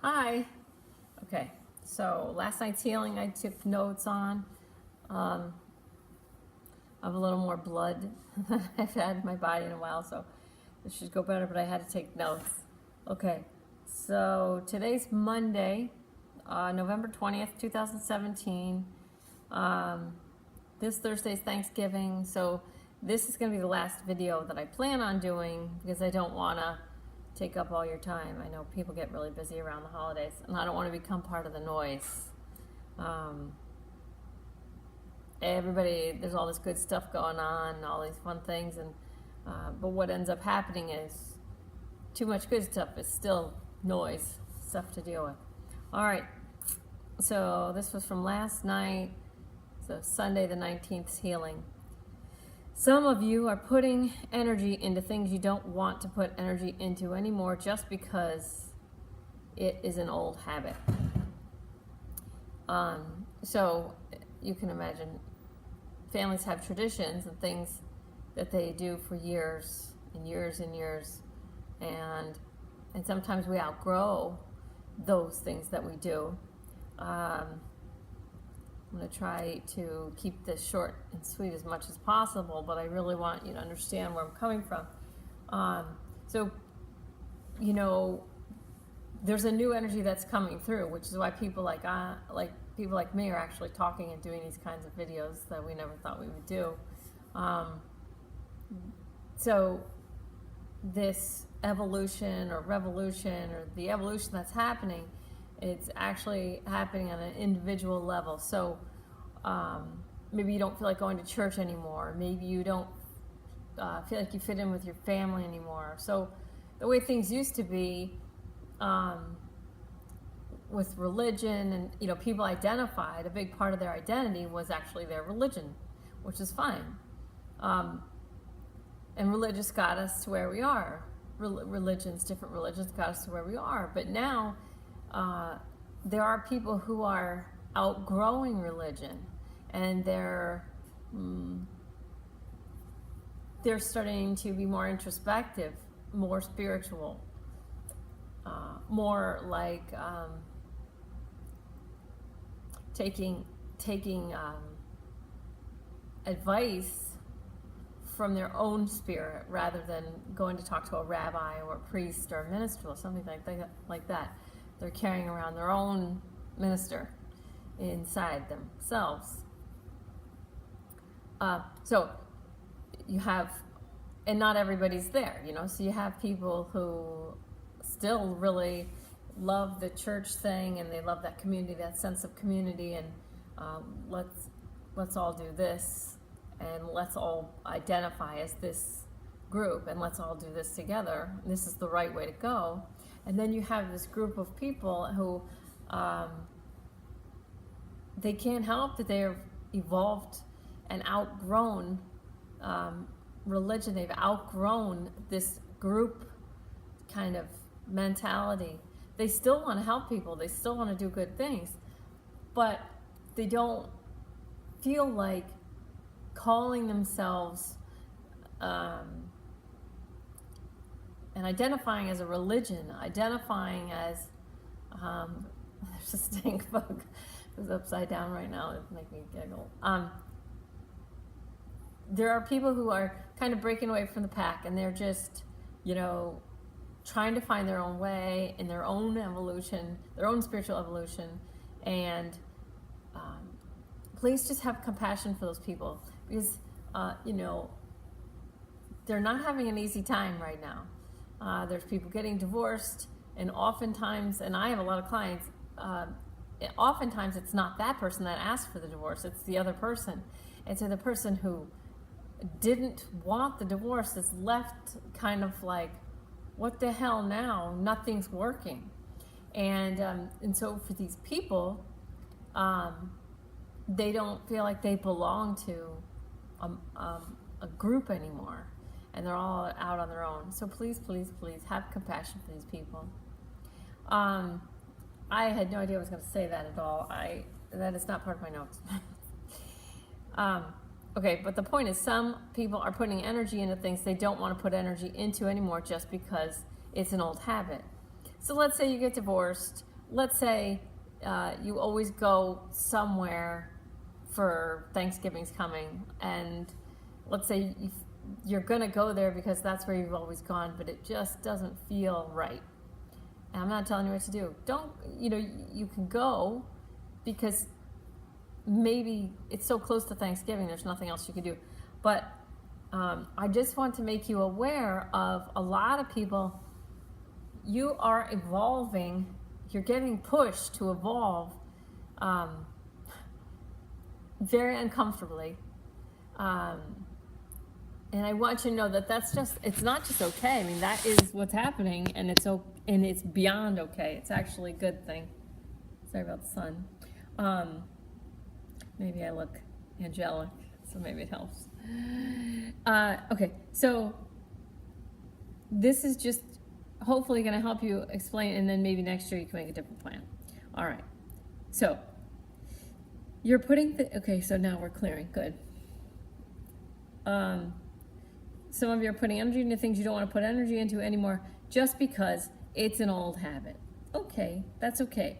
Hi. Okay, so last night's healing I took notes on. I have a little more blood than I've had in my body in a while, so this should go better, but I had to take notes. Okay, so today's Monday, November 20th, 2017. This Thursday's Thanksgiving, so this is going to be the last video that I plan on doing because I don't want to take up all your time. I know people get really busy around the holidays, and I don't want to become part of the noise. Everybody, there's all this good stuff going on, all these fun things, and but what ends up happening is too much good stuff is still noise, stuff to deal with. All right, so this was from last night, so Sunday the 19th healing. Some of you are putting energy into things you don't want to put energy into anymore just because it is an old habit. So you can imagine families have traditions and things that they do for years and years and years, and sometimes we outgrow those things that we do. I'm going to try to keep this short and sweet as much as possible, but I really want you to understand where I'm coming from. So, you know, there's a new energy that's coming through, which is why people like people like me are actually talking and doing these kinds of videos that we never thought we would do. So this evolution or revolution or the evolution that's happening, it's actually happening on an individual level. So maybe you don't feel like going to church anymore. Maybe you don't feel like you fit in with your family anymore. So the way things used to be, with religion, and people identified, a big part of their identity was actually their religion, which is fine. And religious got us to where we are. Different religions got us to where we are. But now there are people who are outgrowing religion, and they're starting to be more introspective, more spiritual, more like taking advice from their own spirit rather than going to talk to a rabbi or a priest or a minister or something like that. They're carrying around their own minister inside themselves. So you have, and not everybody's there, so you have people who still really love the church thing, and they love that community, that sense of community, and let's all do this, and let's all identify as this group, and let's all do this together. This is the right way to go. And then you have this group of people who they can't help that they have evolved and outgrown religion. They've outgrown this group kind of mentality. They still want to help people. They still want to do good things, but they don't feel like calling themselves and identifying as a religion, identifying as there's a stink bug who's upside down right now. It's making me giggle. There are people who are kind of breaking away from the pack, and they're just, trying to find their own way in their own evolution, their own spiritual evolution. And please just have compassion for those people, because they're not having an easy time right now. There's people getting divorced, and oftentimes, and I have a lot of clients, oftentimes it's not that person that asked for the divorce, it's the other person. And so the person who didn't want the divorce is left kind of like, what the hell now? Nothing's working. And so for these people, they don't feel like they belong to a group anymore, and they're all out on their own. So please, please, please have compassion for these people. I had no idea I was going to say that at all. That is not part of my notes. Okay, but the point is, some people are putting energy into things they don't want to put energy into anymore just because it's an old habit. So let's say you get divorced, let's say you always go somewhere for Thanksgiving's coming, and let's say you're going to go there because that's where you've always gone, but it just doesn't feel right. And I'm not telling you what to do. Don't, you can go because maybe it's so close to Thanksgiving, there's nothing else you can do. But I just want to make you aware of a lot of people, you are evolving, you're getting pushed to evolve very uncomfortably. And I want you to know that it's not just okay. I mean, that is what's happening, and it's beyond okay. It's actually a good thing. Sorry about the sun. Maybe I look angelic, so maybe it helps. Okay, so this is just hopefully going to help you explain, and then maybe next year you can make a different plan. All right, so you're putting okay, so now we're clearing. Good. Some of you are putting energy into things you don't want to put energy into anymore just because it's an old habit. Okay, that's okay.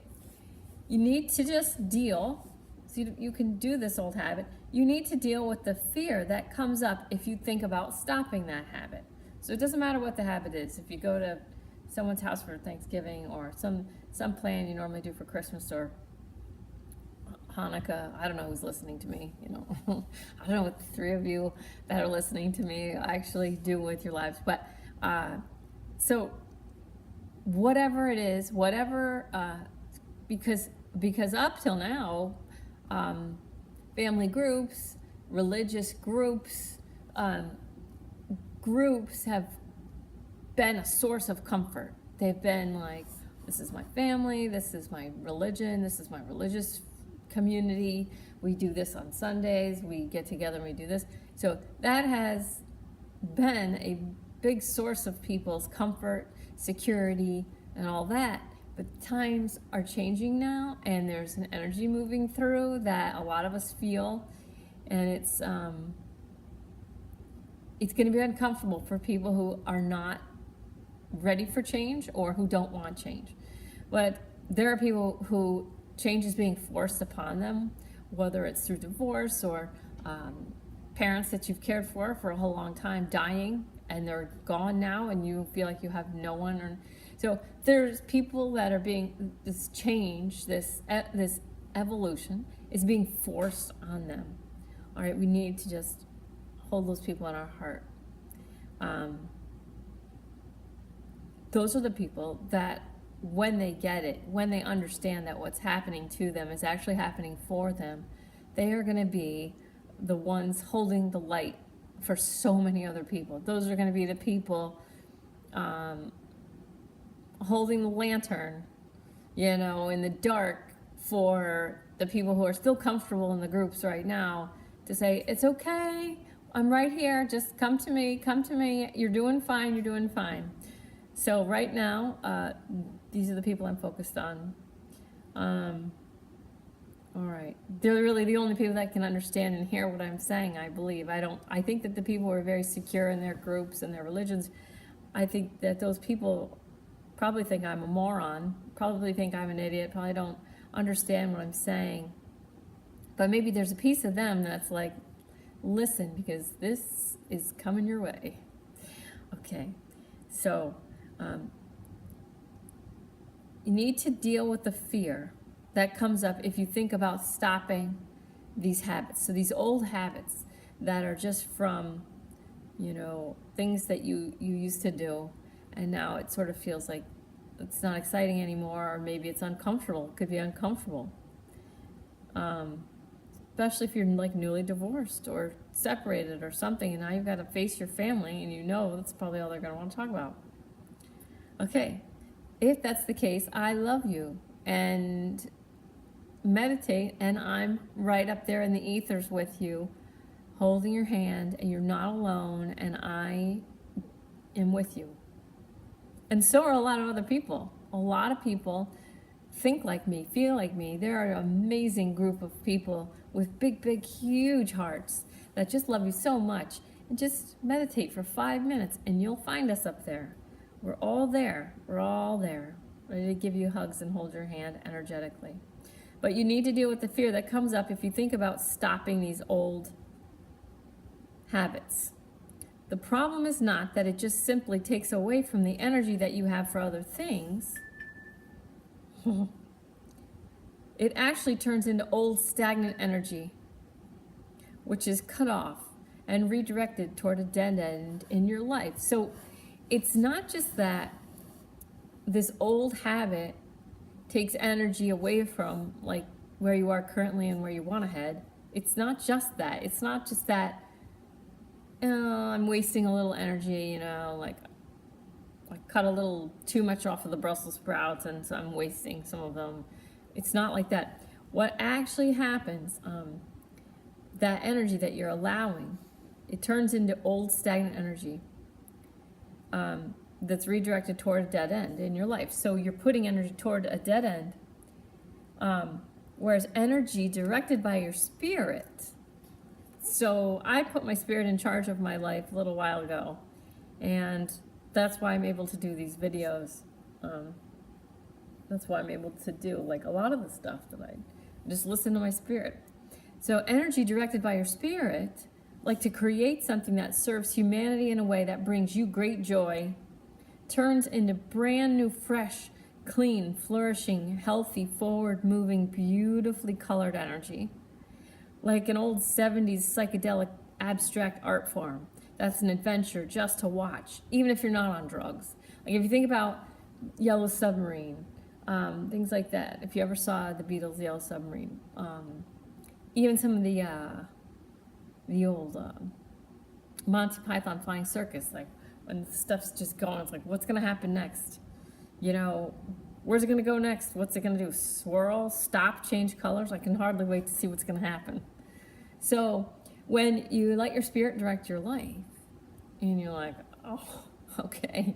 You need to just deal, so you can do this old habit. You need to deal with the fear that comes up if you think about stopping that habit. So it doesn't matter what the habit is. If you go to someone's house for Thanksgiving or some plan you normally do for Christmas or Hanukkah, I don't know who's listening to me, I don't know what the three of you that are listening to me actually do with your lives, but so whatever it is, because up till now, family groups, religious groups have been a source of comfort. They've been like, this is my family, this is my religion, this is my religious community, we do this on Sundays, we get together and we do this. So that has been a big source of people's comfort, security, and all that. But times are changing now, and there's an energy moving through that a lot of us feel, and it's going to be uncomfortable for people who are not ready for change or who don't want change. But there are people who change is being forced upon them, whether it's through divorce or parents that you've cared for a whole long time dying and they're gone now and you feel like you have no one. So there's people that are being, this change, this evolution is being forced on them. All right, we need to just hold those people in our heart. Those are the people that when they get it, when they understand that what's happening to them is actually happening for them, they are going to be the ones holding the light for so many other people. Those are going to be the people holding the lantern, in the dark for the people who are still comfortable in the groups right now to say, it's okay, I'm right here, just come to me, you're doing fine. So right now, these are the people I'm focused on. All right. They're really the only people that can understand and hear what I'm saying, I believe. I think that the people who are very secure in their groups and their religions, I think that those people probably think I'm a moron, probably think I'm an idiot, probably don't understand what I'm saying. But maybe there's a piece of them that's like, listen, because this is coming your way. Okay. So, you need to deal with the fear that comes up if you think about stopping these habits. So these old habits that are just from, things that you used to do, and now it sort of feels like it's not exciting anymore, or maybe it's uncomfortable. It could be uncomfortable. Especially if you're like newly divorced or separated or something, and now you've got to face your family, and that's probably all they're going to want to talk about. Okay, if that's the case, I love you, and meditate, and I'm right up there in the ethers with you, holding your hand, and you're not alone, and I am with you. And so are a lot of other people. A lot of people think like me, feel like me. There are an amazing group of people with big, big, huge hearts that just love you so much. And just meditate for 5 minutes, and you'll find us up there. We're all there. We're all there. ready to give you hugs and hold your hand energetically. But you need to deal with the fear that comes up if you think about stopping these old habits. The problem is not that it just simply takes away from the energy that you have for other things. It actually turns into old stagnant energy, which is cut off and redirected toward a dead end in your life. So it's not just that this old habit takes energy away from like where you are currently and where you want to head. It's not just that. It's not just that I'm wasting a little energy, like I cut a little too much off of the Brussels sprouts and so I'm wasting some of them. It's not like that. What actually happens, that energy that you're allowing, it turns into old stagnant energy that's redirected toward a dead end in your life. So you're putting energy toward a dead end, whereas energy directed by your spirit. So I put my spirit in charge of my life a little while ago, and that's why I'm able to do these videos. That's why I'm able to do like a lot of the stuff that I just listen to my spirit. So energy directed by your spirit, like to create something that serves humanity in a way that brings you great joy, turns into brand new, fresh, clean, flourishing, healthy, forward-moving, beautifully colored energy. Like an old 70s psychedelic abstract art form. That's an adventure just to watch, even if you're not on drugs. Like if you think about Yellow Submarine, things like that. If you ever saw the Beatles' Yellow Submarine, even some of the old Monty Python Flying Circus, like when stuff's just going, it's like, what's gonna happen next? Where's it gonna go next? What's it gonna do? Swirl, stop, change colors? I can hardly wait to see what's gonna happen. So when you let your spirit direct your life, and you're like, oh, okay,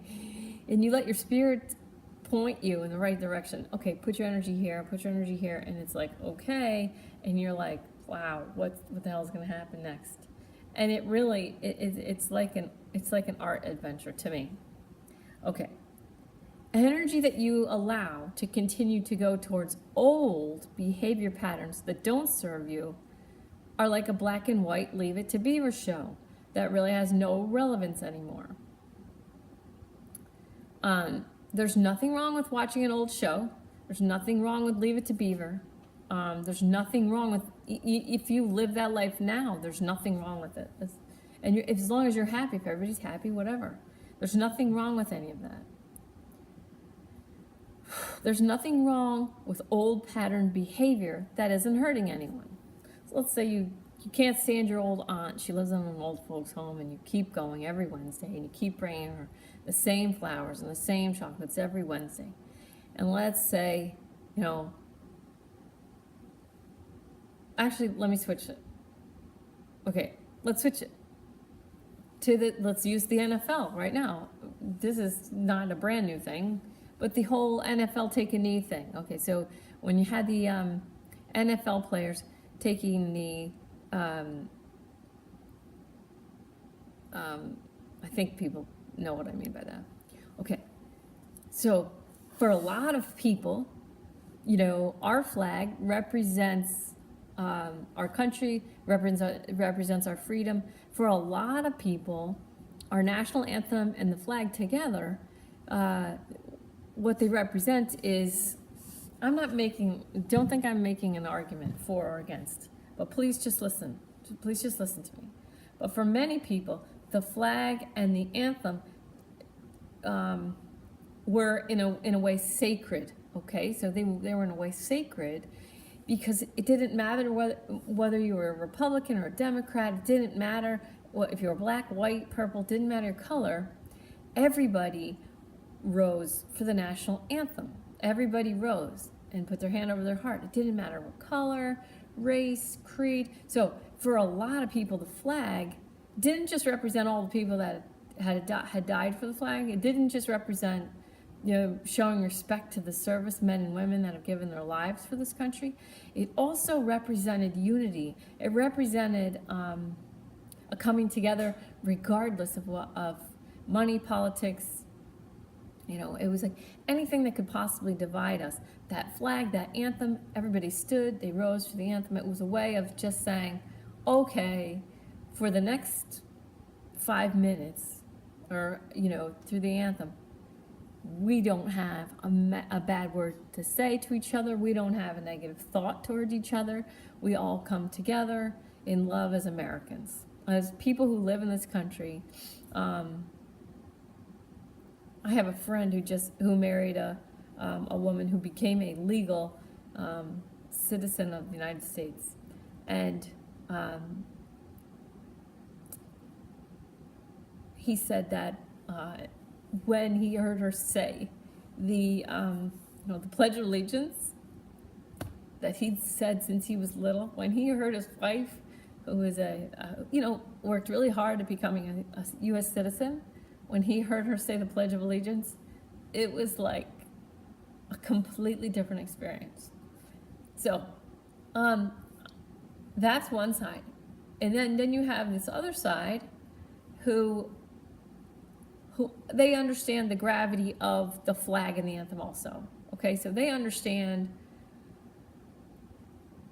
and you let your spirit point you in the right direction. Okay, put your energy here, and it's like, okay, and you're like, wow, what the hell is gonna happen next? And it really, it's like an art adventure to me. Okay. Energy that you allow to continue to go towards old behavior patterns that don't serve you are like a black and white Leave It to Beaver show that really has no relevance anymore. There's nothing wrong with watching an old show. There's nothing wrong with Leave It to Beaver. There's nothing wrong with, if you live that life now, there's nothing wrong with it. And as long as you're happy, if everybody's happy, whatever. There's nothing wrong with any of that. There's nothing wrong with old pattern behavior that isn't hurting anyone. So let's say you can't stand your old aunt. She lives in an old folks home, and you keep going every Wednesday, and you keep bringing her the same flowers and the same chocolates every Wednesday. And let's say, actually, let me switch it. Okay, let's switch it let's use the NFL right now. This is not a brand new thing, but the whole NFL take a knee thing. Okay, so when you had the NFL players taking the, I think people know what I mean by that. Okay, so for a lot of people, our flag represents our country, represents our freedom. For a lot of people, our national anthem and the flag together, what they represent is, don't think I'm making an argument for or against, but please just listen. Please just listen to me. But for many people, the flag and the anthem were in a way sacred. Okay, so they were in a way sacred because it didn't matter whether you were a Republican or a Democrat. It didn't matter if you were black, white, purple. It didn't matter your color. Everybody rose for the national anthem. Everybody rose and put their hand over their heart. It didn't matter what color, race, creed. So for a lot of people, the flag didn't just represent all the people that had died for the flag. It didn't just represent, showing respect to the servicemen and women that have given their lives for this country. It also represented unity. It represented a coming together regardless of money, politics, It was like anything that could possibly divide us. That flag, that anthem, everybody stood, they rose for the anthem. It was a way of just saying, okay, for the next 5 minutes, or, through the anthem, we don't have a bad word to say to each other. We don't have a negative thought towards each other. We all come together in love as Americans, as people who live in this country. I have a friend who married a woman who became a legal citizen of the United States, and he said that when he heard her say the Pledge of Allegiance that he'd said since he was little, when he heard his wife, who was worked really hard at becoming a U.S. citizen, when he heard her say the Pledge of Allegiance, it was like a completely different experience. So that's one side. And then you have this other side who they understand the gravity of the flag and the anthem also. Okay, so they understand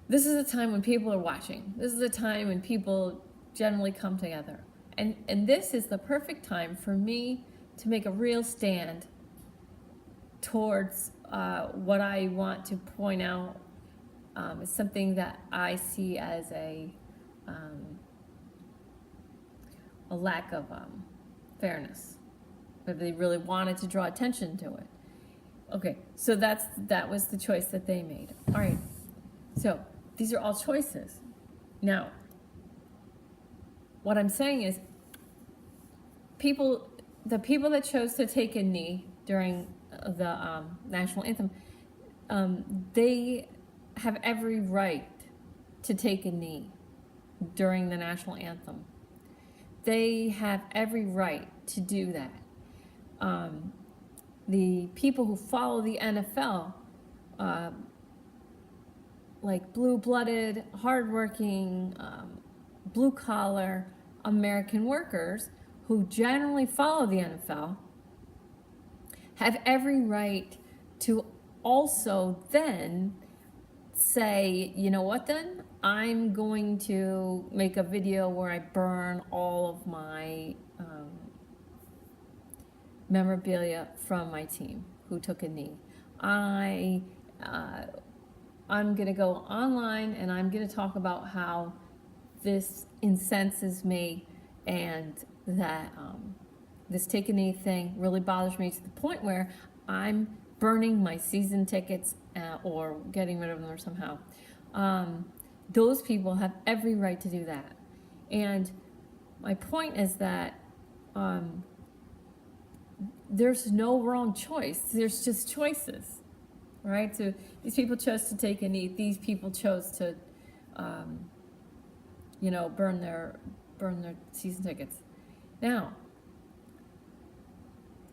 this is a time when people are watching. This is a time when people generally come together. And this is the perfect time for me to make a real stand towards what I want to point out is something that I see as a lack of fairness. But they really wanted to draw attention to it. Okay, so that was the choice that they made. All right, so these are all choices. Now, what I'm saying is the people that chose to take a knee during the national anthem, they have every right to take a knee during the national anthem. They have every right to do that. The people who follow the NFL, like blue-blooded, hardworking, blue-collar American workers who generally follow the NFL, have every right to also then say, you know what then? I'm going to make a video where I burn all of my memorabilia from my team who took a knee. I'm going to go online and I'm going to talk about how this incenses me and that this take a knee thing really bothers me to the point where I'm burning my season tickets or getting rid of them or somehow. Those people have every right to do that. And my point is that there's no wrong choice. There's just choices, right? So these people chose to take a knee. These people chose to, burn their season tickets. Now,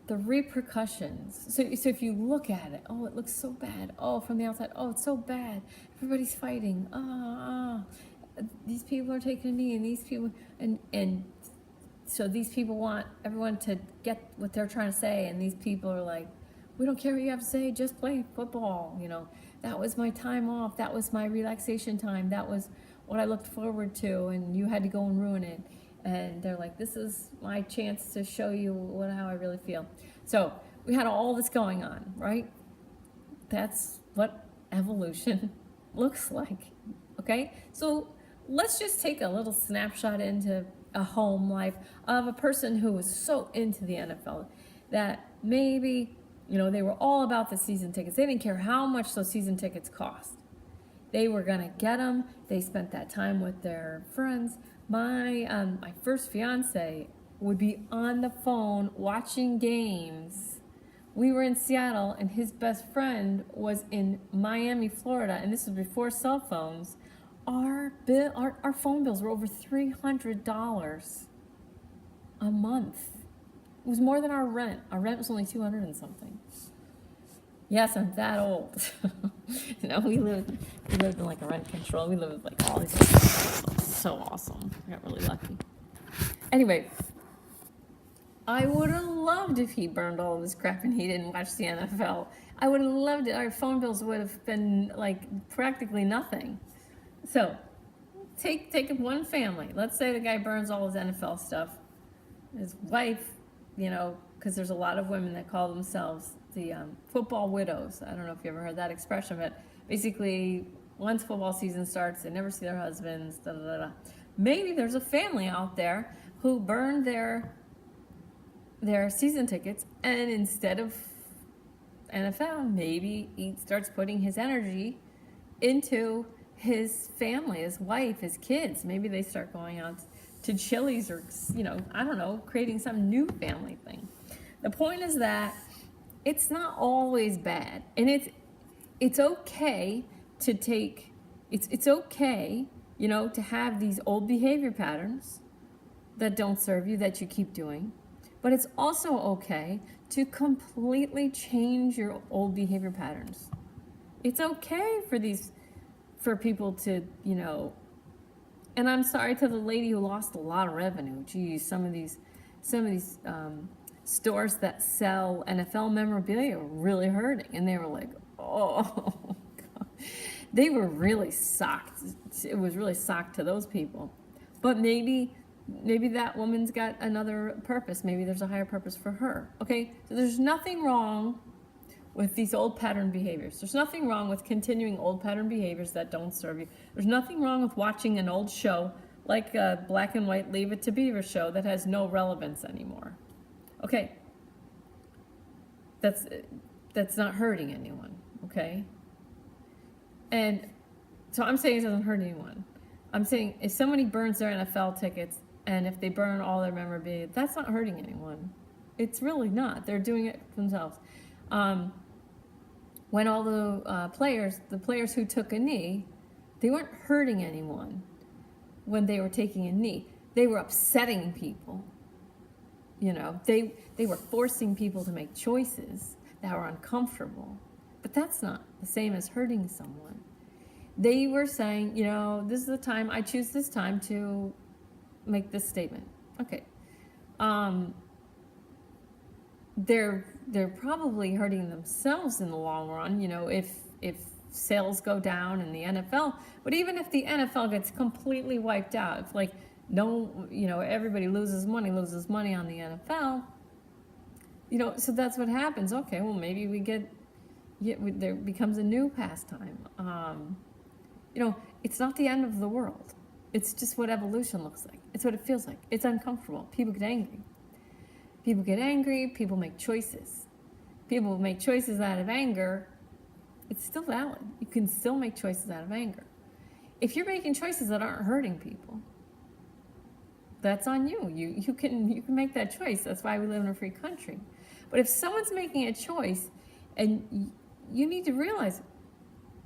the repercussions. So if you look at it, oh, it looks so bad. Oh, from the outside, oh, it's so bad. Everybody's fighting. These people are taking a knee, and these people, and so these people want everyone to get what they're trying to say, and these people are like, we don't care what you have to say, just play football. That was my time off. That was my relaxation time. That was what I looked forward to, and you had to go and ruin it. And they're like, this is my chance to show you how I really feel. So we had all this going on, right? That's what evolution looks like, okay? So let's just take a little snapshot into a home life of a person who was so into the NFL that maybe, they were all about the season tickets. They didn't care how much those season tickets cost. They were gonna get them. They spent that time with their friends. My first fiance would be on the phone watching games. We were in Seattle, and his best friend was in Miami, Florida, and this was before cell phones. Our phone bills were over $300 a month. It was more than our rent. Our rent was only $200 and something. Yes, I'm that old. We lived in like a rent control. We lived with like all these. So awesome. I got really lucky. Anyway, I would have loved if he burned all of his crap and he didn't watch the NFL. I would have loved it. Our phone bills would have been like practically nothing. So take one family. Let's say the guy burns all his NFL stuff. His wife, because there's a lot of women that call themselves the football widows. I don't know if you ever heard that expression, but basically, once football season starts, they never see their husbands. Da, da, da, da. Maybe there's a family out there who burned their season tickets, and instead of NFL, maybe he starts putting his energy into his family, his wife, his kids. Maybe they start going out to Chili's or, I don't know, creating some new family thing. The point is that it's not always bad. And it's okay to take, it's okay, to have these old behavior patterns that don't serve you, that you keep doing. But it's also okay to completely change your old behavior patterns. It's okay for people to, and I'm sorry to the lady who lost a lot of revenue. Geez, some of these stores that sell NFL memorabilia were really hurting, and they were like, oh, God. They were really socked. It was really socked to those people. But maybe that woman's got another purpose. Maybe there's a higher purpose for her. Okay, so there's nothing wrong with these old pattern behaviors. There's nothing wrong with continuing old pattern behaviors that don't serve you. There's nothing wrong with watching an old show like a black and white Leave It to Beaver show that has no relevance anymore. Okay, that's not hurting anyone, okay? And so I'm saying it doesn't hurt anyone. I'm saying if somebody burns their NFL tickets and if they burn all their memorabilia, that's not hurting anyone. It's really not. They're doing it themselves. When all the players who took a knee, they weren't hurting anyone when they were taking a knee. They were upsetting people. They were forcing people to make choices that were uncomfortable. But that's not the same as hurting someone. They were saying, this is the time, I choose this time to make this statement. Okay. They're probably hurting themselves in the long run, if sales go down in the NFL. But even if the NFL gets completely wiped out, if everybody loses money on the NFL, so that's what happens. Okay, well, maybe there becomes a new pastime. It's not the end of the world. It's just what evolution looks like. It's what it feels like. It's uncomfortable. People get angry. People make choices. People make choices out of anger. It's still valid. You can still make choices out of anger. If you're making choices that aren't hurting people, that's on you. You can make that choice. That's why we live in a free country. But if someone's making a choice, and you need to realize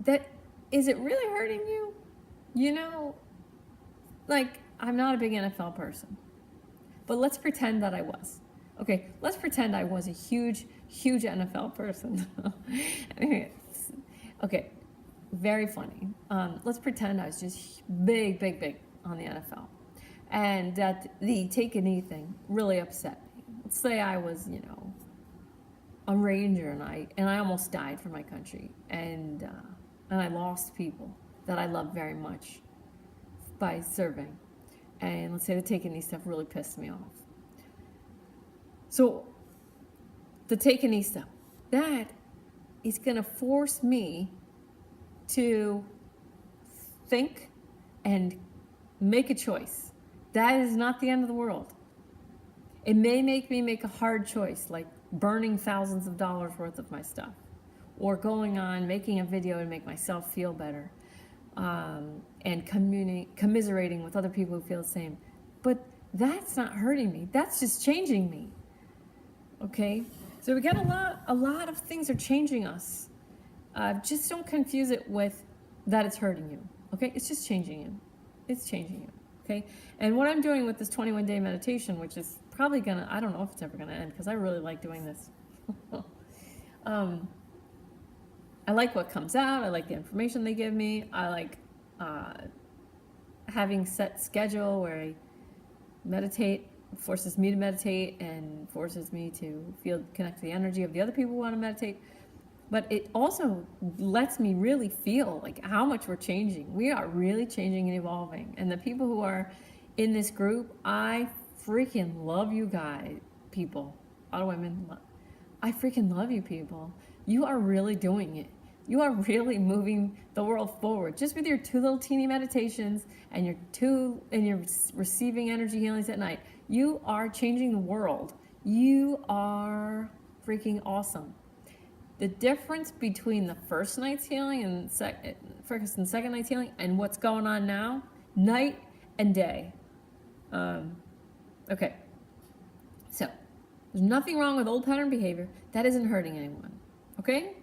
that, is it really hurting you? I'm not a big NFL person, but let's pretend that I was. Okay, let's pretend I was a huge NFL person. Okay, very funny. Let's pretend I was just big on the NFL, and that the take a knee thing really upset me. Let's say I was, a Ranger, and I almost died for my country, and I lost people that I love very much by serving. And let's say the take a knee stuff really pissed me off. So the take a knee stuff, that is going to force me to think and make a choice. That is not the end of the world. It may make me make a hard choice, like burning thousands of dollars worth of my stuff, or going on making a video to make myself feel better, and commiserating with other people who feel the same. But that's not hurting me. That's just changing me. Okay? So we got a lot of things are changing us. Just don't confuse it with that it's hurting you. Okay? It's just changing you. It's changing you. Okay? And what I'm doing with this 21-day meditation, which is probably gonna, I don't know if it's ever gonna end, because I really like doing this. I like what comes out. I like the information they give me. I like having set schedule where I meditate forces me to meditate and forces me to feel connect to the energy of the other people who want to meditate. But it also lets me really feel like how much we're changing. We are really changing and evolving. And the people who are in this group, I freaking love you guys, people. A lot of women, I freaking love you people. You are really doing it. You are really moving the world forward just with your 2 little teeny meditations and your receiving energy healings at night. You are changing the world. You are freaking awesome. The difference between the first night's healing and first and second night's healing and what's going on now, night and day. Okay. So, there's nothing wrong with old pattern behavior. That isn't hurting anyone. Okay?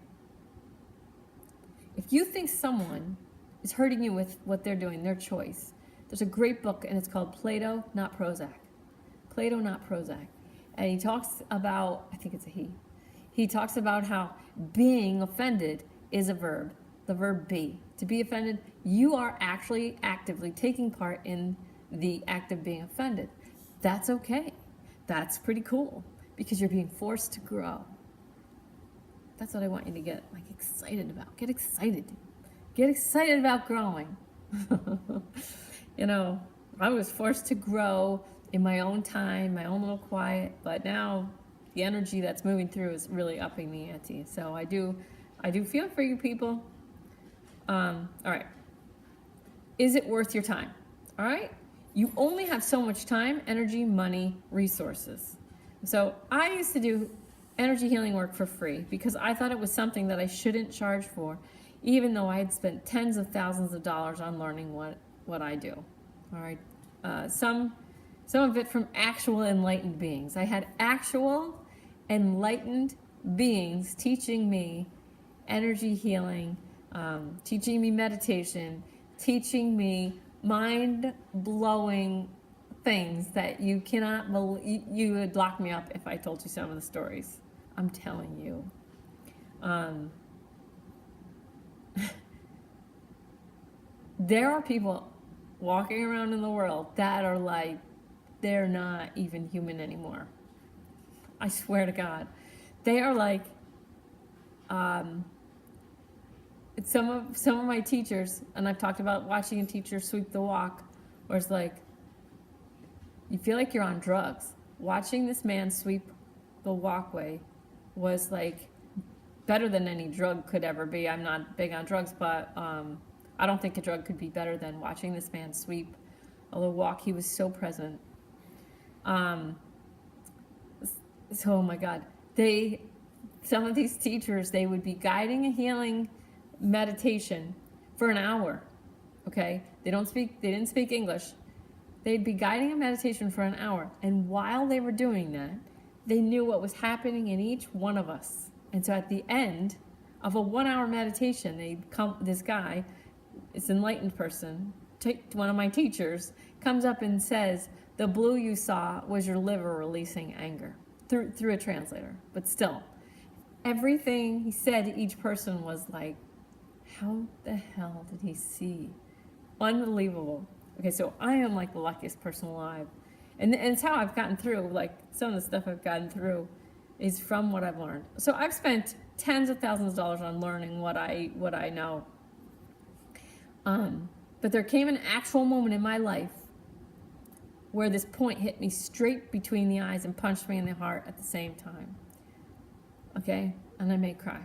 If you think someone is hurting you with what they're doing, their choice, there's a great book and it's called Plato, Not Prozac. Plato, Not Prozac. And he talks about, I think it's a he. He talks about how being offended is a verb, the verb be. To be offended, you are actually actively taking part in the act of being offended. That's okay. That's pretty cool because you're being forced to grow. That's what I want you to get like excited about. Get excited. Get excited about growing. You know, I was forced to grow in my own time, my own little quiet, but now the energy that's moving through is really upping the ante. So I do feel for you people. All right. Is it worth your time? All right. You only have so much time, energy, money, resources. So I used to do energy healing work for free because I thought it was something that I shouldn't charge for, even though I had spent tens of thousands of dollars on learning what I do. All right. Some of it from actual enlightened beings. I had actual enlightened beings teaching me energy healing, teaching me meditation, teaching me mind-blowing things that you cannot believe. You would lock me up if I told you some of the stories. I'm telling you. There are people walking around in the world that are like, they're not even human anymore. I swear to God. They are like, some of my teachers, and I've talked about watching a teacher sweep the walk, where it's like, you feel like you're on drugs. Watching this man sweep the walkway was like better than any drug could ever be. I'm not big on drugs, but I don't think a drug could be better than watching this man sweep a little walk. He was so present. So, oh my God, some of these teachers, they would be guiding a healing meditation for an hour. Okay, they didn't speak English. They'd be guiding a meditation for an hour, and while they were doing that, they knew what was happening in each one of us. And so, at the end of a 1-hour meditation, this guy, this enlightened person, one of my teachers, comes up and says, "The blue you saw was your liver releasing anger," through a translator. But still, everything he said to each person was like, how the hell did he see? Unbelievable. Okay, so I am like the luckiest person alive. And it's how I've gotten through, like some of the stuff I've gotten through is from what I've learned. So I've spent tens of thousands of dollars on learning what I know. But there came an actual moment in my life where this point hit me straight between the eyes and punched me in the heart at the same time. Okay? And I may cry.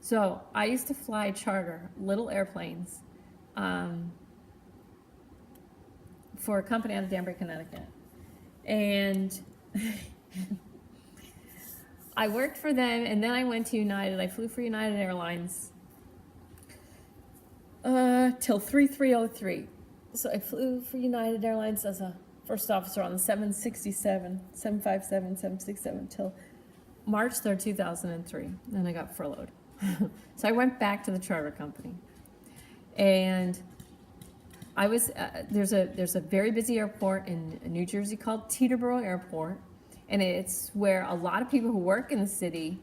So I used to fly charter little airplanes for a company out of Danbury, Connecticut. And I worked for them, and then I went to United. I flew for United Airlines till 3303. So I flew for United Airlines as a first officer on the 757, 757, 767 till March 3rd, 2003. Then I got furloughed. So I went back to the charter company. And I was, there's a very busy airport in New Jersey called Teterboro Airport. And it's where a lot of people who work in the city,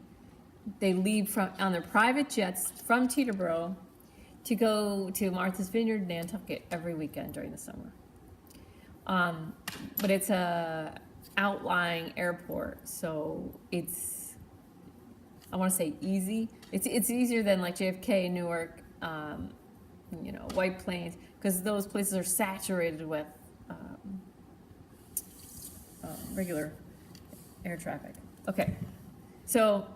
they leave on their private jets from Teterboro to go to Martha's Vineyard, Nantucket every weekend during the summer. But it's a outlying airport, so it's, I want to say easy. It's easier than like JFK, Newark, White Plains, because those places are saturated with regular air traffic. Okay, so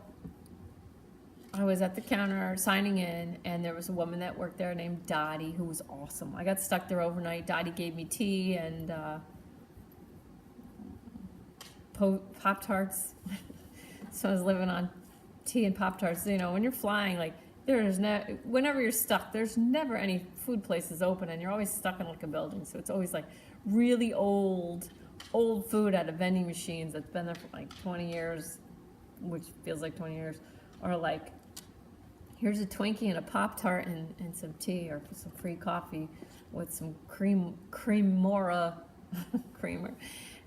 I was at the counter signing in, and there was a woman that worked there named Dottie, who was awesome. I got stuck there overnight. Dottie gave me tea and Pop-Tarts. So I was living on tea and Pop-Tarts. When you're flying, like, whenever you're stuck, there's never any food places open, and you're always stuck in like a building. So it's always like really old food out of vending machines that's been there for like 20 years, which feels like 20 years, or like, here's a Twinkie and a Pop-Tart and some tea or some free coffee with some creamer.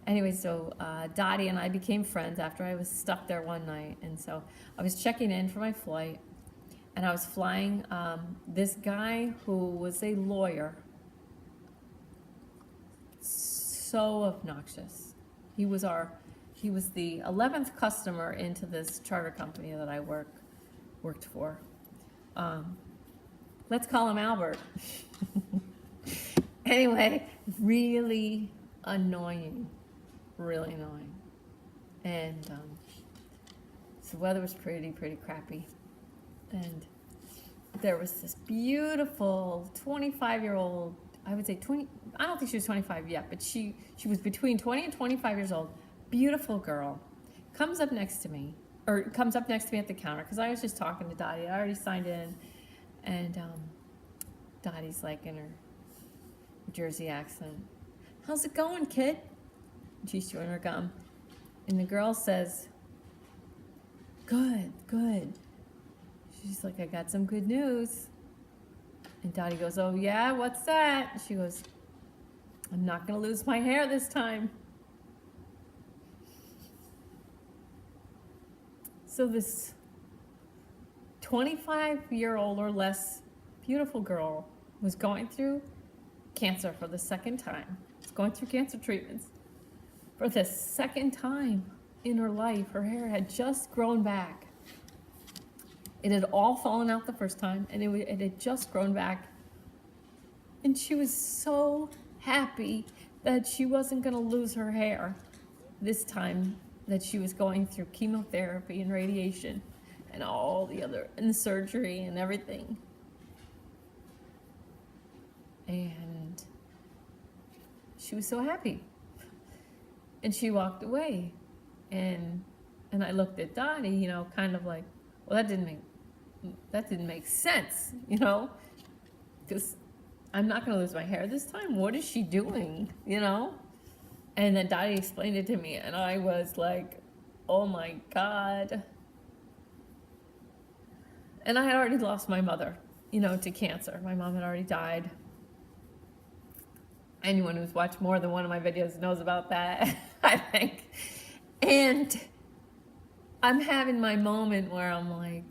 Anyway, so Dottie and I became friends after I was stuck there one night. And so I was checking in for my flight, and I was flying this guy who was a lawyer. So obnoxious. He was the 11th customer into this charter company that I worked for. Let's call him Albert. Anyway, really annoying. And so the weather was pretty crappy. And there was this beautiful 25-year-old, I would say 20, I don't think she was 25 yet, but she was between 20 and 25 years old. Beautiful girl. Comes up next to me at the counter, because I was just talking to Dottie. I already signed in. And Dottie's like in her Jersey accent, "How's it going, kid?" And she's chewing her gum. And the girl says, Good. She's like, "I got some good news." And Dottie goes, "Oh yeah, what's that?" She goes, "I'm not gonna lose my hair this time." So this 25-year-old or less beautiful girl was going through cancer for the second time. Was going through cancer treatments for the second time in her life. Her hair had just grown back. It had all fallen out the first time, and it had just grown back. And she was so happy that she wasn't going to lose her hair this time, that she was going through chemotherapy and radiation and all the other, and the surgery and everything. And she was so happy. And she walked away. And I looked at Dottie, kind of like, well, that didn't make sense, because I'm not going to lose my hair this time. What is she doing, And then Dottie explained it to me, and I was like, oh my God. And I had already lost my mother, to cancer. My mom had already died. Anyone who's watched more than one of my videos knows about that, I think. And I'm having my moment where I'm like,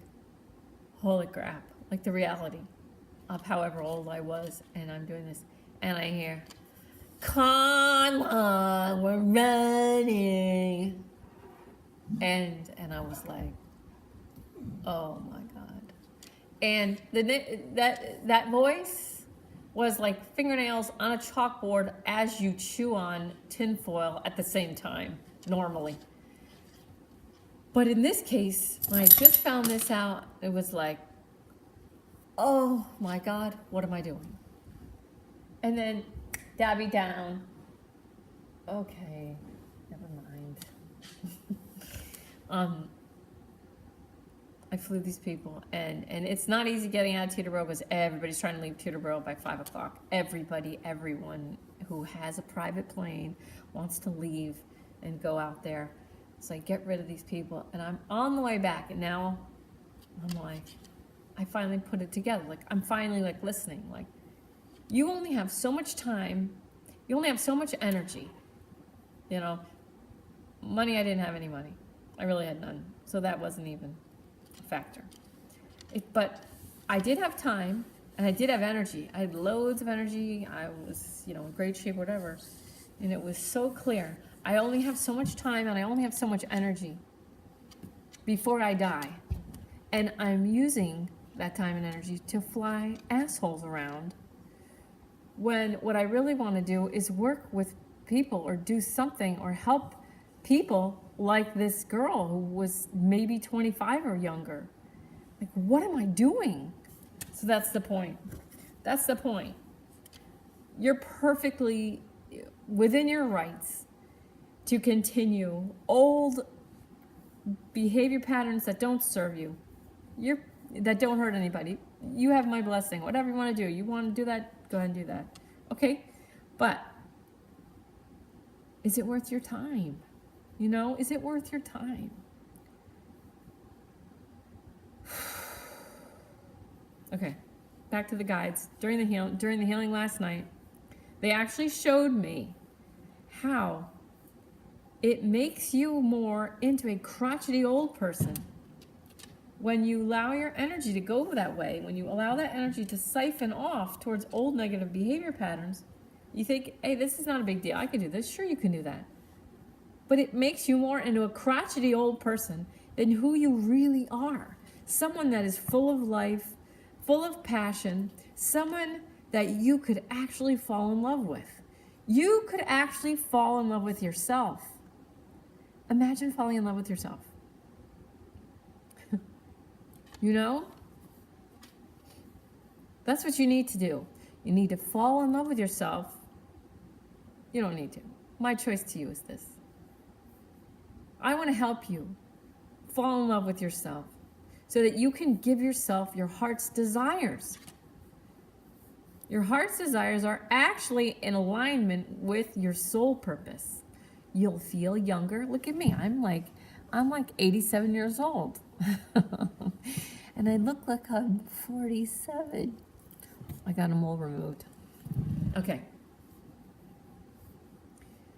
holy crap, like the reality of however old I was, and I'm doing this, and I hear, "Come on, we're running." And I was like, oh my God. And that voice was like fingernails on a chalkboard as you chew on tinfoil at the same time, normally. But in this case, when I just found this out, it was like, oh my God, what am I doing? And then Dabby down. Okay, never mind. I flew these people, and it's not easy getting out of Teterboro because everybody's trying to leave Teterboro by 5 o'clock. Everyone who has a private plane wants to leave and go out there. So I get rid of these people, and I'm on the way back, and now I'm like, I finally put it together. Like, I'm finally like listening. Like, you only have so much time. You only have so much energy. Money, I didn't have any money. I really had none. So that wasn't even a factor. But I did have time, and I did have energy. I had loads of energy. I was, in great shape, whatever. And it was so clear. I only have so much time and I only have so much energy before I die. And I'm using that time and energy to fly assholes around, when what I really want to do is work with people or do something or help people like this girl who was maybe 25 or younger. Like, what am I doing? So that's the point. That's the point. You're perfectly within your rights to continue old behavior patterns that don't serve you, that don't hurt anybody. You have my blessing. Whatever you want to do. You want to do that, go ahead and do that. Okay? But is it worth your time? You know, is it worth your time? Okay, back to the guides. During the healing last night, they actually showed me how it makes you more into a crotchety old person when you allow your energy to go that way, when you allow that energy to siphon off towards old negative behavior patterns. You think, hey, this is not a big deal. I can do this. Sure, you can do that. But it makes you more into a crotchety old person than who you really are. Someone that is full of life, full of passion, someone that you could actually fall in love with. You could actually fall in love with yourself. Imagine falling in love with yourself. You know? That's what you need to do. You need to fall in love with yourself. You don't need to. My choice to you is this. I want to help you fall in love with yourself so that you can give yourself your heart's desires. Your heart's desires are actually in alignment with your soul purpose. You'll feel younger. Look at me. I'm like 87 years old. And I look like I'm 47. I got them all removed. Okay.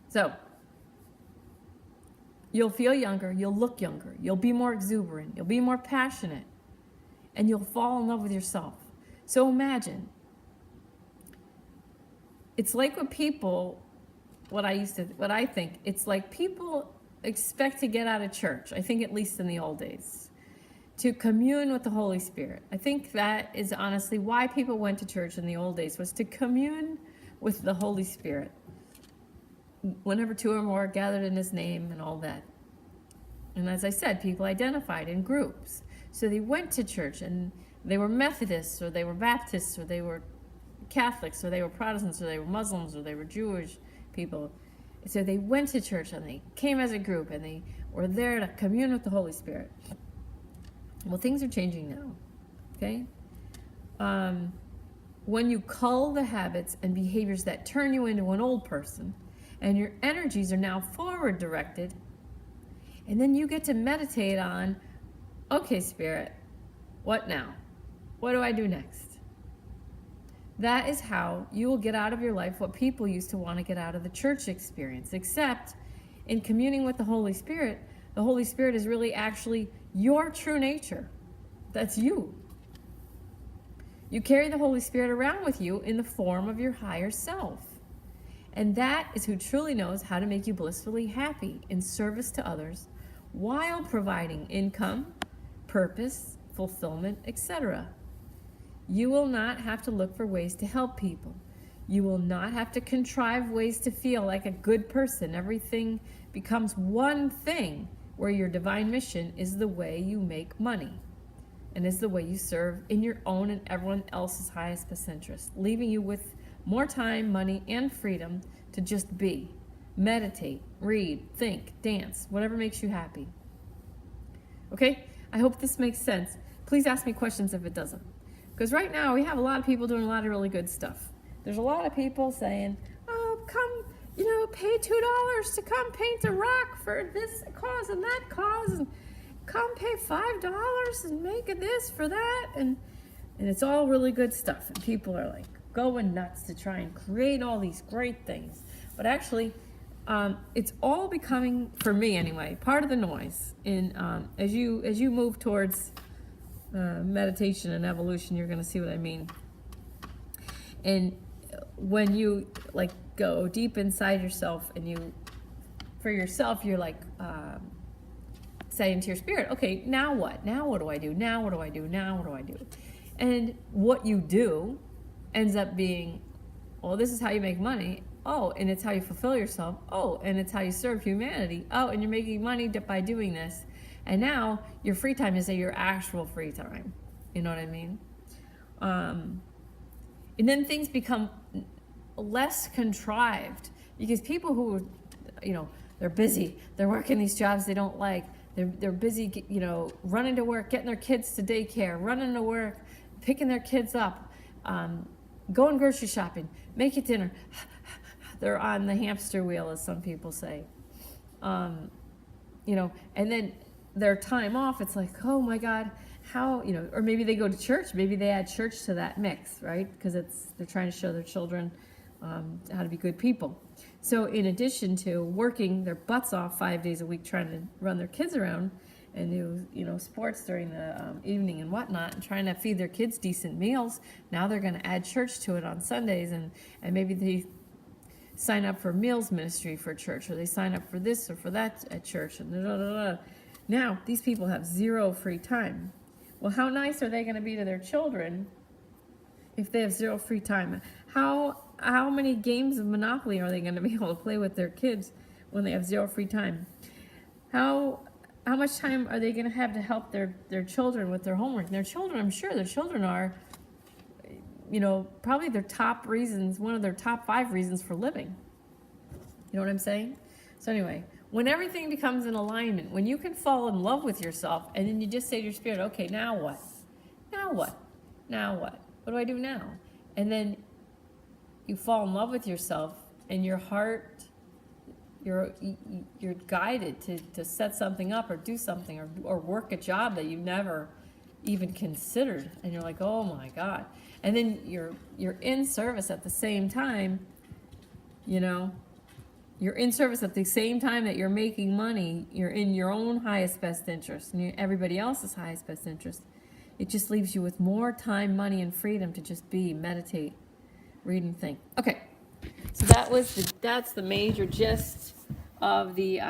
So, you'll feel younger, you'll look younger, you'll be more exuberant, you'll be more passionate, and you'll fall in love with yourself. So imagine, it's like what people, what I think, it's like people expect to get out of church, I think at least in the old days, to commune with the Holy Spirit. I think that is honestly why people went to church in the old days, was to commune with the Holy Spirit. Whenever two or more gathered in his name and all that. And as I said, people identified in groups. So they went to church and they were Methodists or they were Baptists or they were Catholics or they were Protestants or they were Muslims or they were Jewish people. So they went to church and they came as a group and they were there to commune with the Holy Spirit. Well, things are changing now, okay? When you cull the habits and behaviors that turn you into an old person, and your energies are now forward directed, and then you get to meditate on, okay, Spirit, what now? What do I do next? That is how you will get out of your life what people used to want to get out of the church experience, except in communing with the Holy Spirit is really actually your true nature. That's you. You carry the Holy Spirit around with you in the form of your higher self. And that is who truly knows how to make you blissfully happy in service to others while providing income, purpose, fulfillment, etc. You will not have to look for ways to help people. You will not have to contrive ways to feel like a good person. Everything becomes one thing where your divine mission is the way you make money and is the way you serve in your own and everyone else's highest best interest, leaving you with more time, money, and freedom to just be. Meditate, read, think, dance, whatever makes you happy. Okay? I hope this makes sense. Please ask me questions if it doesn't. Because right now we have a lot of people doing a lot of really good stuff. There's a lot of people saying, oh, come, pay $2 to come paint a rock for this cause and that cause, and come pay $5 and make this for that, and it's all really good stuff. And people are like going nuts to try and create all these great things. But actually, it's all becoming, for me anyway, part of the noise. In as you move towards meditation and evolution, you're going to see what I mean. And when you go deep inside yourself and you for yourself, you're like saying to your spirit, okay, now what? Now what do I do? Now what do I do? Now what do I do? And what you do ends up being, well, this is how you make money. Oh, and it's how you fulfill yourself. Oh, and it's how you serve humanity. Oh, and you're making money by doing this. And now your free time is your actual free time. You know what I mean? And then things become less contrived, because people who, they're busy, they're working these jobs they don't like, they're busy, running to work, getting their kids to daycare, running to work, picking their kids up, going grocery shopping, making dinner. They're on the hamster wheel, as some people say. And then their time off, it's like, oh my God, how, or maybe they go to church, maybe they add church to that mix, right? Because they're trying to show their children how to be good people. So in addition to working their butts off 5 days a week trying to run their kids around and do sports during the evening and whatnot, and trying to feed their kids decent meals, now they're going to add church to it on Sundays, and maybe they sign up for meals ministry for church, or they sign up for this or for that at church, and Now these people have zero free time. Well, how nice are they going to be to their children if they have zero free time? How many games of Monopoly are they going to be able to play with their kids when they have zero free time? How much time are they going to have to help their children with their homework? And their children, I'm sure their children are, probably their top reasons, one of their top 5 reasons for living. You know what I'm saying? So anyway, when everything becomes in alignment, when you can fall in love with yourself, and then you just say to your spirit, okay, now what? Now what? Now what? What do I do now? And then you fall in love with yourself, and your heart, you're guided to set something up or do something or work a job that you never even considered, and you're like, oh my God. And then you're in service at the same time, you're in service at the same time that you're making money. You're in your own highest best interest and everybody else's highest best interest. It just leaves you with more time, money, and freedom to just be, meditate, read, and think. Okay, so that's the major gist of the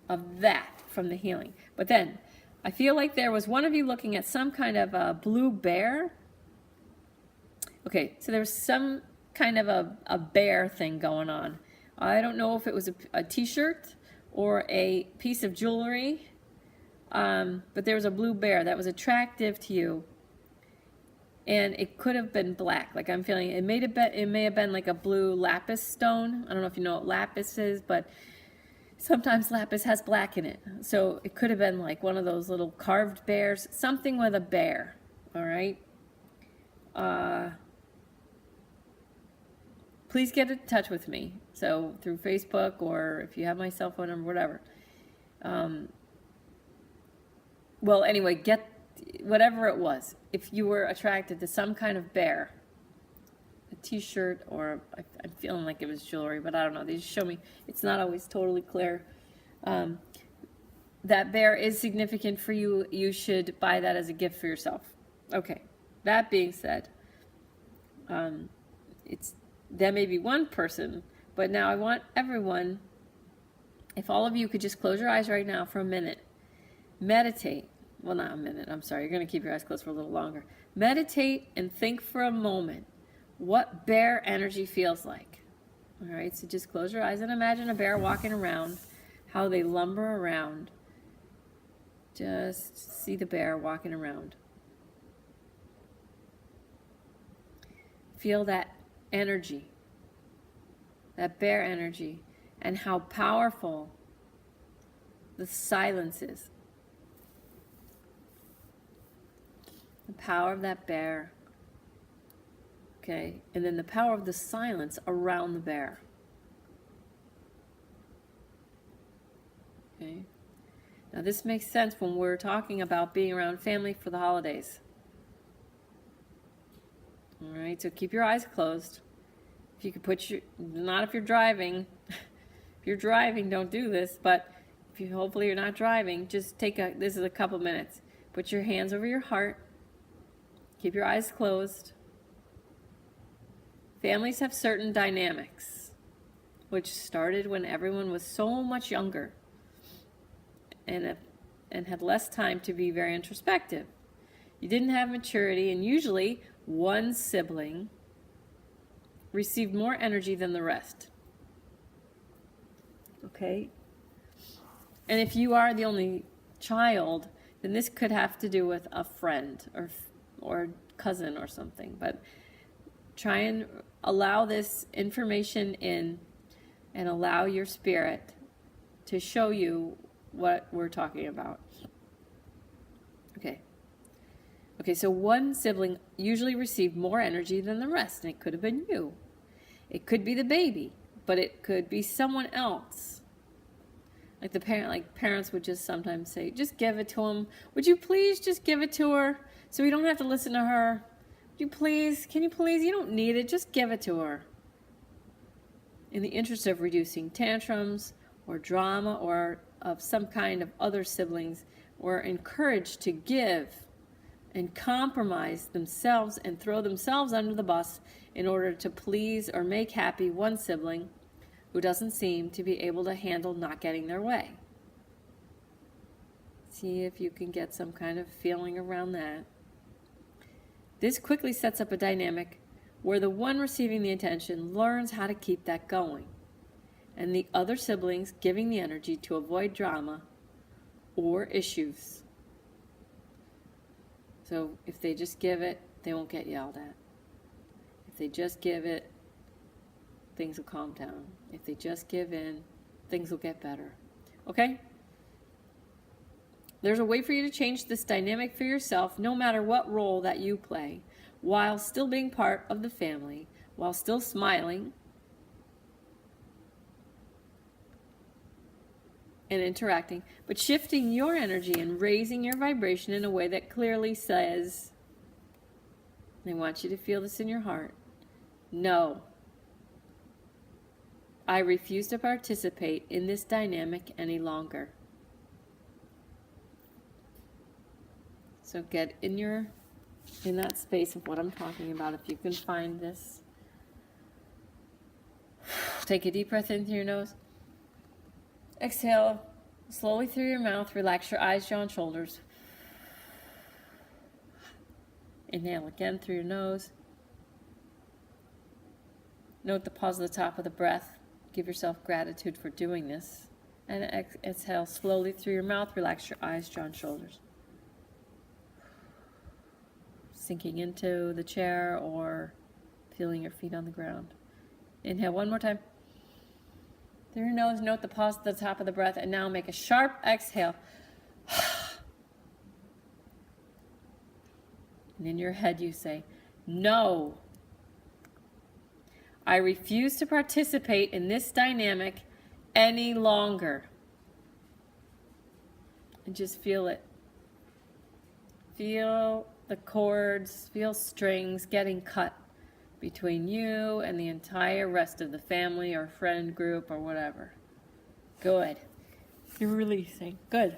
of that from the healing. But then I feel like there was one of you looking at some kind of a blue bear. Okay, so there was some kind of a bear thing going on. I don't know if it was a t-shirt or a piece of jewelry, but there was a blue bear that was attractive to you, and it could have been black. Like I'm feeling it may have been like a blue lapis stone. I don't know if you know what lapis is, but sometimes lapis has black in it, so it could have been like one of those little carved bears, something with a bear. All right. Please get in touch with me. So through Facebook, or if you have my cell phone number, whatever. Well, anyway, get whatever it was. If you were attracted to some kind of bear, a t-shirt, or I'm feeling like it was jewelry, but I don't know. They just show me. It's not always totally clear. That bear is significant for you. You should buy that as a gift for yourself. Okay. That being said, that may be one person, but now I want everyone, if all of you could just close your eyes right now for a minute, meditate. Well, not a minute, I'm sorry, you're going to keep your eyes closed for a little longer. Meditate and think for a moment what bear energy feels like. All right, so just close your eyes and imagine a bear walking around, how they lumber around. Just see the bear walking around. Feel that energy, that bear energy, and how powerful the silence is. The power of that bear. Okay, and then the power of the silence around the bear. Okay, now this makes sense when we're talking about being around family for the holidays. All right, so keep your eyes closed. If you could not if you're driving. If you're driving, don't do this, but hopefully you're not driving, just this is a couple minutes. Put your hands over your heart. Keep your eyes closed. Families have certain dynamics. which started when everyone was so much younger and had less time to be very introspective. You didn't have maturity, and usually one sibling received more energy than the rest. Okay? And if you are the only child, then this could have to do with a friend or cousin or something. But try and allow this information in and allow your spirit to show you what we're talking about. Okay, so one sibling usually received more energy than the rest, and it could have been you. It could be the baby, but it could be someone else. Like parents would just sometimes say, just give it to him. Would you please just give it to her so we don't have to listen to her? Would you please, can you please, you don't need it, just give it to her. In the interest of reducing tantrums or drama or of some kind of other siblings, were encouraged to give and compromise themselves and throw themselves under the bus in order to please or make happy one sibling who doesn't seem to be able to handle not getting their way. See if you can get some kind of feeling around that. This quickly sets up a dynamic where the one receiving the attention learns how to keep that going, and the other siblings giving the energy to avoid drama or issues. So if they just give it, they won't get yelled at. If they just give it, things will calm down. If they just give in, things will get better. Okay? There's a way for you to change this dynamic for yourself, no matter what role that you play, while still being part of the family, while still smiling and interacting, but shifting your energy and raising your vibration in a way that clearly says, I want you to feel this in your heart, no, I refuse to participate in this dynamic any longer. So get in that space of what I'm talking about, if you can find this. Take a deep breath in through your nose. Exhale slowly through your mouth. Relax your eyes, jaw, and shoulders. Inhale again through your nose. Note the pause at the top of the breath. Give yourself gratitude for doing this. And exhale slowly through your mouth. Relax your eyes, jaw, and shoulders. Sinking into the chair or feeling your feet on the ground. Inhale one more time. Through your nose, note the pause at the top of the breath, and now make a sharp exhale. And in your head you say, no, I refuse to participate in this dynamic any longer. And just feel it. Feel the cords, feel strings getting cut between you and the entire rest of the family or friend group or whatever. Good. You're releasing. Good.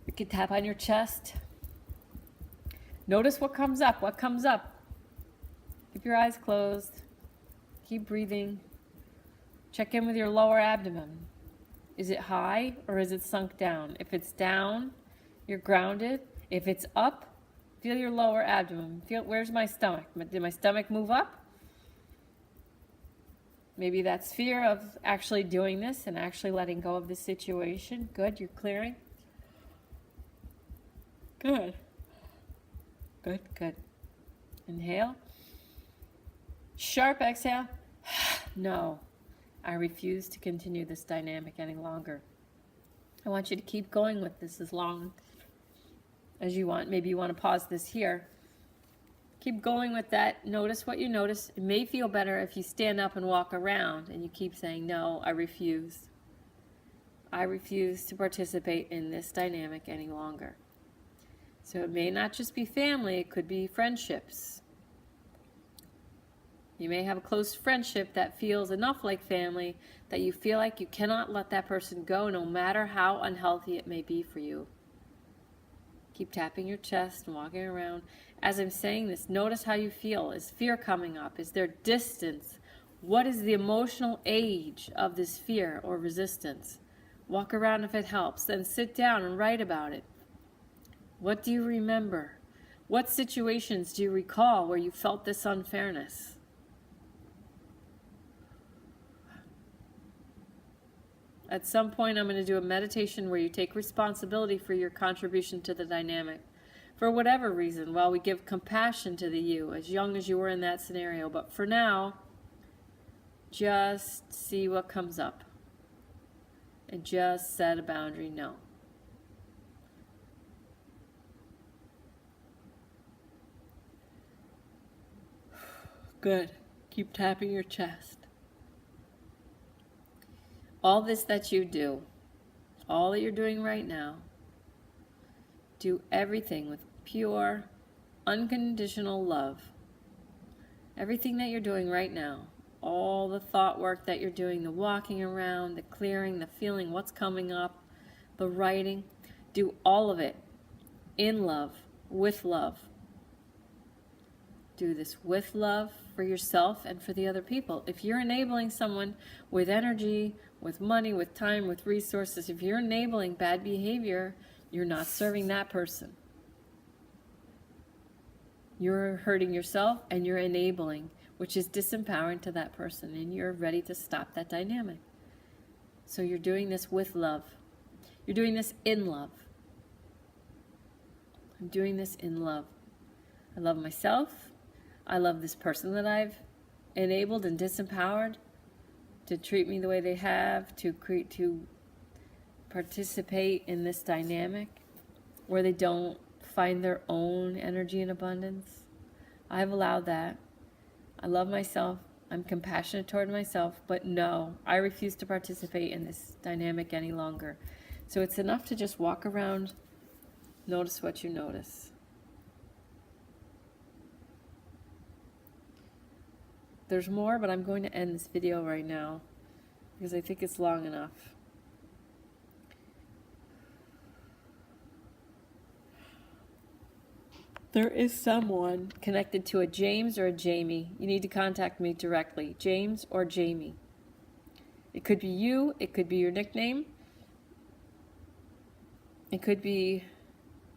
You can tap on your chest. Notice what comes up. What comes up? Keep your eyes closed. Keep breathing. Check in with your lower abdomen. Is it high or is it sunk down? If it's down, you're grounded. If it's up, feel your lower abdomen. Feel, where's my stomach? Did my stomach move up? Maybe that's fear of actually doing this and actually letting go of the situation. Good, you're clearing. Good. Good, good. Inhale. Sharp exhale. No, I refuse to continue this dynamic any longer. I want you to keep going with this as long as you want. Maybe you want to pause this here. Keep going with that. Notice what you notice. It may feel better if you stand up and walk around and you keep saying, no, I refuse. I refuse to participate in this dynamic any longer. So it may not just be family, it could be friendships. You may have a close friendship that feels enough like family that you feel like you cannot let that person go no matter how unhealthy it may be for you. Keep tapping your chest and walking around. As I'm saying this, notice how you feel. Is fear coming up? Is there distance What is the emotional age of this fear or resistance? Walk around if it helps. Then sit down and write about it. What do you remember? What situations do you recall where you felt this unfairness? At some point, I'm going to do a meditation where you take responsibility for your contribution to the dynamic. For whatever reason, while we give compassion to the you, as young as you were in that scenario. But for now, just see what comes up. And just set a boundary, no. Good. Keep tapping your chest. All this that you do, all that you're doing right now, do everything with pure, unconditional love. Everything that you're doing right now, all the thought work that you're doing, the walking around, the clearing, the feeling what's coming up, the writing, do all of it in love, with love. Do this with love for yourself and for the other people. If you're enabling someone with energy, with money, with time, with resources, if you're enabling bad behavior, you're not serving that person. You're hurting yourself and you're enabling, which is disempowering to that person, and you're ready to stop that dynamic. So you're doing this with love. You're doing this in love. I'm doing this in love. I love myself. I love this person that I've enabled and disempowered to treat me the way they have, to participate in this dynamic where they don't find their own energy and abundance. I've allowed that. I love myself. I'm compassionate toward myself, but no, I refuse to participate in this dynamic any longer. So it's enough to just walk around, notice what you notice. There's more, but I'm going to end this video right now because I think it's long enough. There is someone connected to a James or a Jamie. You need to contact me directly, James or Jamie. It could be you, it could be your nickname. It could be,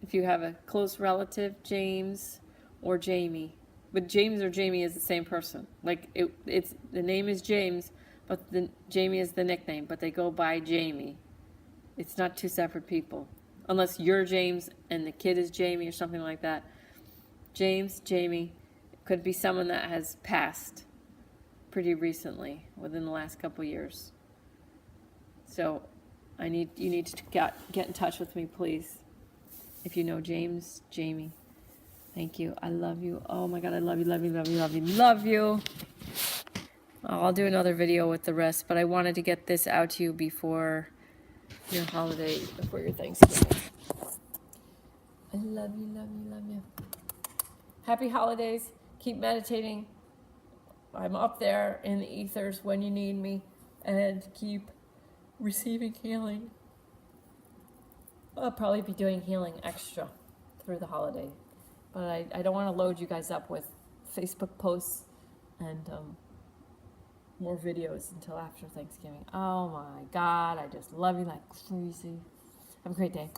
if you have a close relative, James or Jamie. But James or Jamie is the same person. Like it's the name is James, but the Jamie is the nickname, but they go by Jamie. It's not two separate people. Unless you're James and the kid is Jamie or something like that. James, Jamie, it could be someone that has passed pretty recently, within the last couple years. So you need to get in touch with me, please. If you know James, Jamie. Thank you. I love you. Oh my God, I love you, love you, love you, love you, love you. I'll do another video with the rest, but I wanted to get this out to you before your holiday, before your Thanksgiving. I love you, love you, love you. Happy holidays. Keep meditating. I'm up there in the ethers when you need me, and keep receiving healing. I'll probably be doing healing extra through the holiday. But I don't want to load you guys up with Facebook posts and more videos until after Thanksgiving. Oh my God, I just love you like crazy. Have a great day.